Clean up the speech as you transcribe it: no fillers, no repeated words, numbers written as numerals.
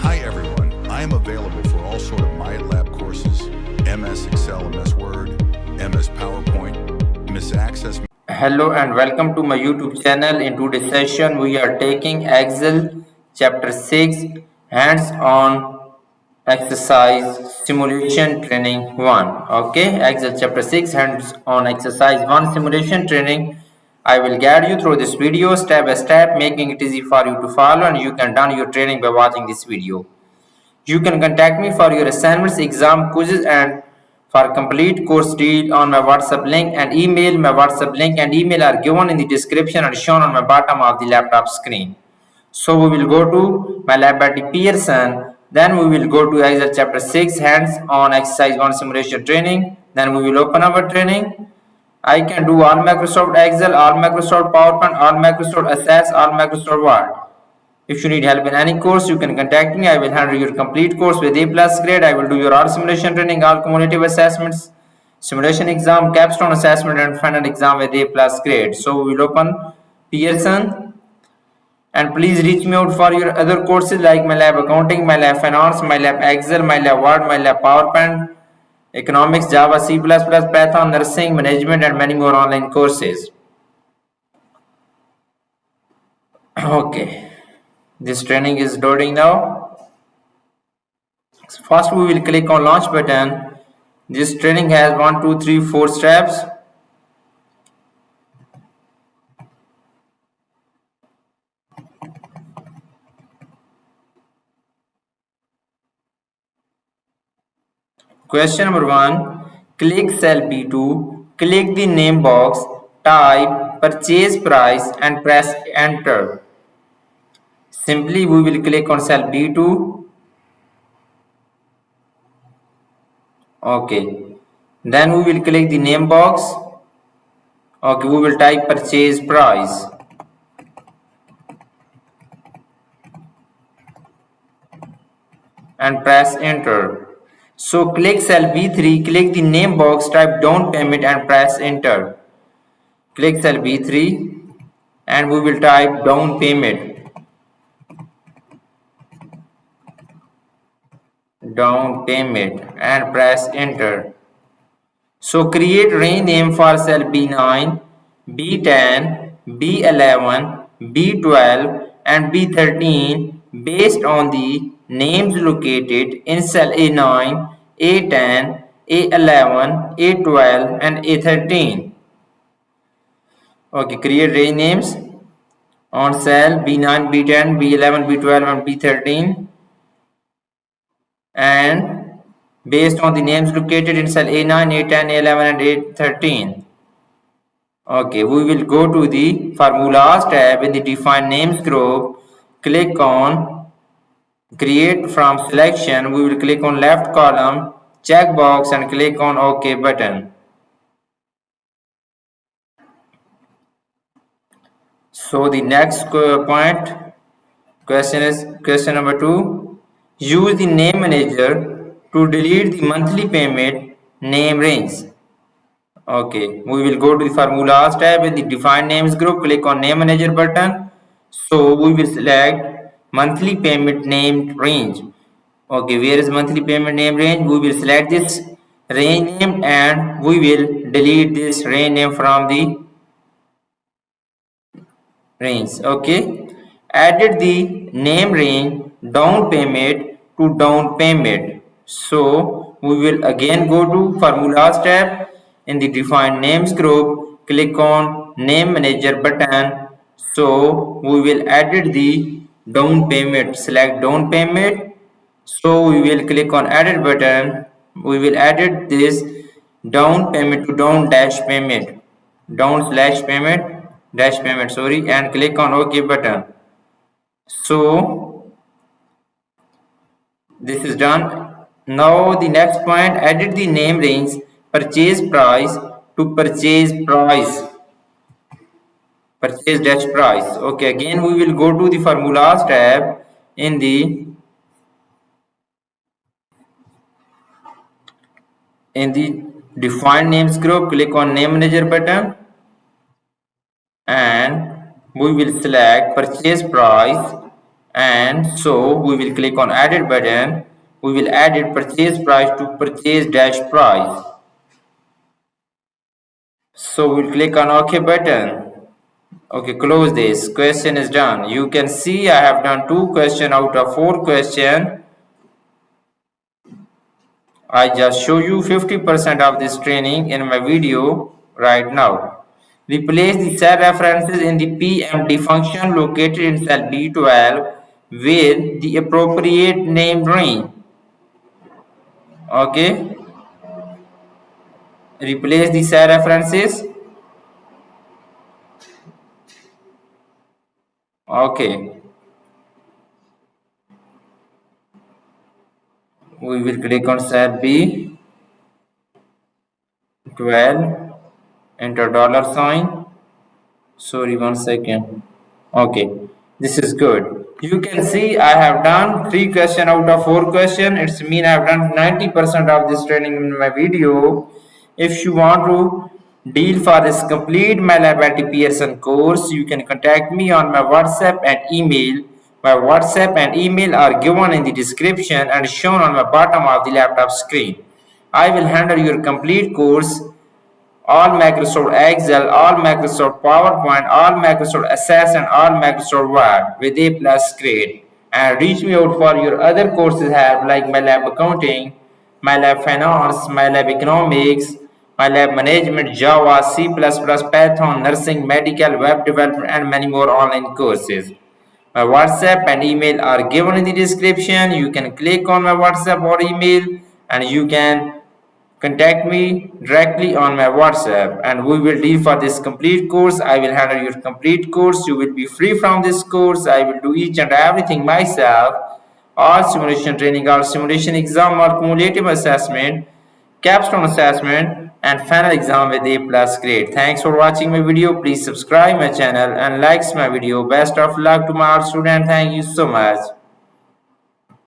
Hi everyone, I am available for all sort of MyLab courses, MS Excel, MS Word, MS PowerPoint, MS Access. Hello and welcome to my YouTube channel. In today's session we are taking Excel chapter 6 hands-on exercise simulation training 1. Okay, Excel chapter 6 hands-on exercise 1 simulation training. I will guide you through this video step by step, making it easy for you to follow, and you can done your training by watching this video. You can contact me for your assignments, exam, quizzes, and for complete course deal on my WhatsApp link and email. My WhatsApp link and email are given in the description and shown on my bottom of the laptop screen. So we will go to my lab at Pearson. Then we will go to Excel chapter 6 hands on exercise 1 simulation training. Then we will open our training. I can do all Microsoft Excel, all Microsoft PowerPoint, all Microsoft Access, all Microsoft Word. If you need help in any course, you can contact me. I will handle your complete course with A+ grade. I will do your all simulation training, all cumulative assessments, simulation exam, capstone assessment, and final exam with A+ grade. So we will open Pearson. And please reach me out for your other courses like MyLab Accounting, MyLab Finance, MyLab Excel, MyLab Word, MyLab PowerPoint, Economics, Java, C++, Python, Nursing, Management, and many more online courses. Okay. This training is loading now. First we will click on launch button. This training has 1, 2, 3, 4 steps. Question number 1. Click cell B2. Click the name box. Type purchase price and press enter. Simply we will click on cell B2. Okay. Then we will click the name box. Okay, we will type purchase price. And press enter. So click cell B3, click the name box, type down payment and press enter. Click cell B3 and we will type down payment. Down payment and press enter. So create range name for cell B9, B10, B11, B12 and B13 based on the names located in cell A9, A10, A11, A12 and A13. Okay, create range names on cell B9, B10, B11, B12 and B13 and based on the names located in cell A9, A10, A11 and A13. Okay, we will go to the formulas tab in the define names group. Click on create from selection. We will click on left column checkbox and click on OK button. So the next question is question number 2. Use the name manager to delete the monthly payment name range. Okay, we will go to the formulas tab in the define names group. Click on name manager button. So we will select monthly payment name range. Okay, where is monthly payment name range? We will select this range name and we will delete this range name from the range. Okay, added the name range down payment to down payment. So we will again go to formulas tab in the define names group. Click on name manager button. So we will added the down payment. Select down payment. So we will click on edit button. We will edit this down payment to down dash payment. Down slash payment dash payment, sorry, and click on OK button. So this is done. Now the next point, edit the name range purchase price to purchase price, purchase dash price. Okay, again we will go to the formulas tab in the define names group. Click on name manager button and we will select purchase price And so we will click on edit button. We will edit purchase price to purchase dash price. So we'll click on OK button. Okay, close this. Question is done. You can see I have done 2 questions out of 4 questions. I just show you 50% of this training in my video right now. Replace the cell references in the PMD function located in cell B12 with the appropriate name range. Okay, replace the cell references. Okay, we will click on cell B12, enter dollar sign. Sorry, 1 second. Okay, this is good. You can see I have done 3 questions out of 4 questions. It's mean I have done 90% of this training in my video. If you want to deal for this complete MyLab Pearson course, you can contact me on my WhatsApp and email. My WhatsApp and email are given in the description and shown on the bottom of the laptop screen. I will handle your complete course, all Microsoft Excel, all Microsoft PowerPoint, all Microsoft Access, and all Microsoft Word with A plus grade. And reach me out for your other courses have like MyLab Accounting, MyLab Finance, MyLab Economics, MyLab Management, Java, C++, Python, Nursing, Medical, Web Development, and many more online courses. My WhatsApp and email are given in the description. You can click on my WhatsApp or email and you can contact me directly on my WhatsApp and we will deal for this complete course. I will handle your complete course. You will be free from this course. I will do each and everything myself. All simulation training, all simulation exam, or cumulative assessment, capstone assessment, and final exam with A plus grade. Thanks for watching my video. Please subscribe my channel and likes my video. Best of luck to my student. Thank you so much.